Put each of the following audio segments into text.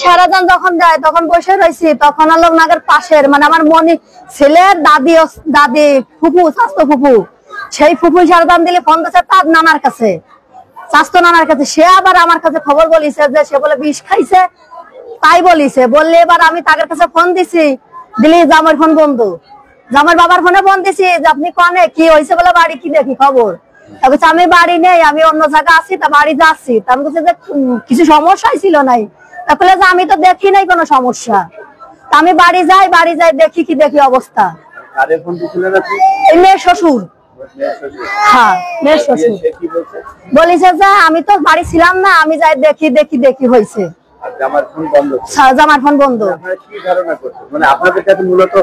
সারাদিন যখন যায় তখন বসে রয়েছি, তখন আলোকনগর পাশের মানে আমার মনি ছেলের দাদি ফুফু স্বাস্থ্য ফুফু, সেই ফুফু সারাদিন দিলে ফোন দিচ্ছে তার নানার কাছে, স্বাস্থ্য নানার কাছে। সে আবার আমার কাছে খবর বলিছে যে সে বলে বিষ খাইছে, তাই বলিছে। বললে এবার আমি তাদের কাছে ফোন দিছি, দিলি জামার ফোন বন্ধ, জামার বাবার ফোনে ফোন দিছি যে আপনি কনে কি হয়েছে বলে বাড়ি কি দেখি খবর। আমি বাড়ি নেই, আমি অন্য জায়গা আছি, তা বাড়ি যাচ্ছি। আমি বলছি যে কিছু সমস্যাই ছিল নাই। তাহলে যে আমি তো দেখি নাই কোনো সমস্যা। আমি বাড়ি যাই দেখি কি দেখি অবস্থা। মেয়ের শ্বশুর, হ্যাঁ মেয়ের শ্বশুর বলিছে যে আমি তো বাড়ি ছিলাম না, আমি যাই দেখি হয়েছে। জামার ফোন বন্ধ। কি ধারণা করছেন মানে আপনাদের কাছে মূলত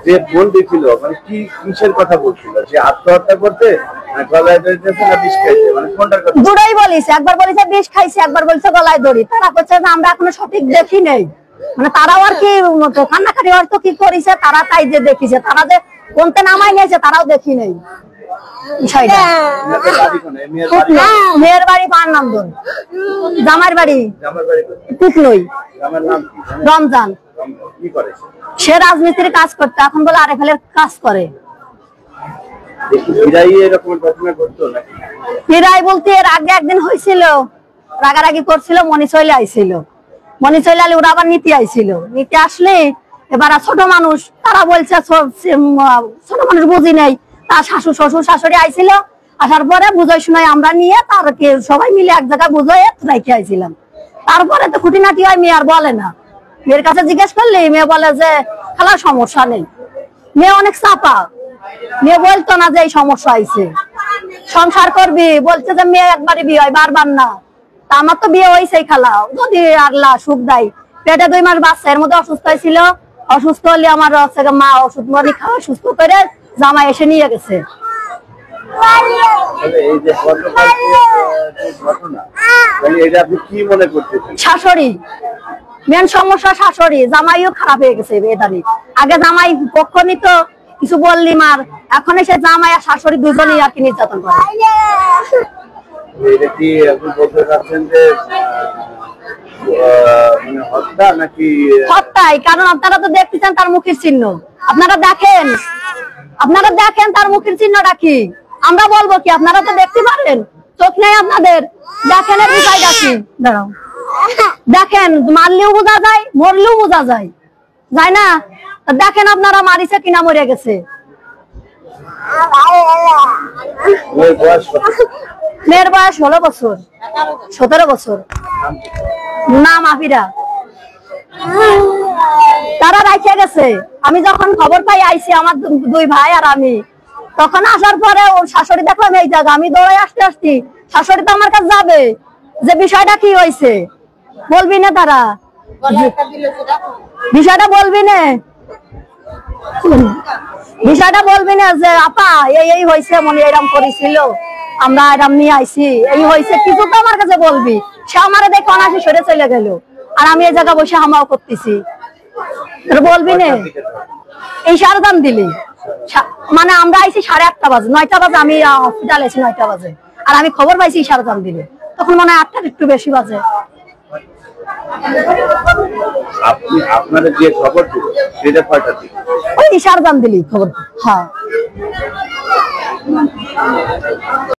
যে বন্দি ছিল মানে কি কিসের কথা বলছিল, যে আত্মহত্যা করতে গলায় দড়ি দিয়েছে না বিষ খাইছে, মানে কোনটার কথা? দুটোই বলিছে, একবার বলিছে বিষ খাইছে, একবার বলিছে গলায় দড়ি। তারা বলছে যে আমরা এখনো সঠিক দেখি নেই, মানে তারাও আর কি কান্নাকাটি হয়তো কি করেছে, তারা তাই যে দেখিছে, তারা যে কোনতে নামাই নিয়েছে তারাও দেখি নেই বিষয়টা। মেয়ের বাড়ি পানন্দন, জামার বাড়ি পুকলই, রমজান। সে রাজনীতির কাজ করতে, এখন বলে আরএফএলের কাজ করে। ফিরাই বলতে এর আগে একদিন হয়েছিল, রাগারাগি করছিল, মনি চলে আইছিল, মনি চলে আলে ওরা আবার নীতি আইছিল। নীতি আসলে এবার ছোট মানুষ, তারা বলছে ছোট মানুষ বুঝি নেই, তার শাশুড় শ্বশুর শাশুড়ি আইছিল। আসার পরে বুঝাই শোনাই আমরা নিয়ে তারকে সবাই মিলে এক জায়গায় বুঝাই রেখে আইছিলাম। তারপরে তো খুঁটিনাটি হয়, মেয়ে আর বলে না। মেয়ের কাছে জিজ্ঞেস করলে মেয়ে বলে যে খেলা সমস্যা নেই। মেয়ে অনেক চাপা, মেয়ে বলতো না যে এই সমস্যা আইছে, সংসার করবি বলছে যে মেয়ে একবারই বিয়ে হয়, বারবার না। তা আমার তো বিয়ে হয়েছে খালা, যদি আল্লাহ সুখ দেয়। পেটে 2 মাস বাচ্চা, এর মধ্যে অসুস্থ হয়েছিল। অসুস্থ হলে আমার মা ওষুধ মনি খাওয়া সুস্থ করে জামাই এসে নিয়ে গেছে। শাশুড়ি মেন সমস্যা, শাশুড়ি জামাইও খারাপ হয়ে গেছে বেদানি। আগে জামাই পক্ষ নিত, কিছু বললি মার, এখন এসে জামাই আর শাশুড়ি দুজনেই আর কি নির্যাতন করে। হত্যাই, কারণ আপনারা তো দেখতেছেন তার মুখের চিহ্ন, আপনারা দেখেন তার মুখের চিহ্নটা কি। আমরা বলবো কি, আপনারা তো দেখতে পারেন, চোখ নেই আপনাদের, দেখেন এর বিষয়টা কি। দাঁড়াও, দেখেন মারলেও বোঝা যায়, মরলেও বোঝা যায়, যায় না? দেখেন আপনারা মারিছে কিনা মরে গেছে। মেয়ের বয়স 16 বছর, 17 বছর। নাম আফিরা। তারা রাখে গেছে। আমি যখন খবর পাই আইছি, আমার 2 ভাই আর আমি, তখন আসার পরে ওর শাশুড়ি দেখলাম এই জায়গা, আমি দৌড়াই আসতে শাশুড়ি তো আমার কাছে যাবে যে বিষয়টা কি হয়েছে, বলবি না তারা বিষয়টা বলবি না, বিষয়টা বলবি না যে আপা এই হয়েছে, মনে এরম করেছিল, আমরা এরম নিয়ে আইছি, এই হয়েছে, কিছু তো আমার কাছে বলবি। সে আমার দেখে অনাসি সরে চলে গেল, আর আমি এই জায়গা বসে হামাও করতেছি, বলবি না? এই সারদাম দিলি, মানে আমরা আইছি 8:30 বাজে, 9টা বাজে আমি হসপিটাল এসেছি, 9টা বাজে, আর আমি খবর পাইছি সারদাম দিলে তখন মনে হয় 8টার একটু বেশি বাজে। আপনাদের যে খবর ছিল সেটা কয়টা দিন? ওই সারদাম দিলি খবর। হ্যাঁ।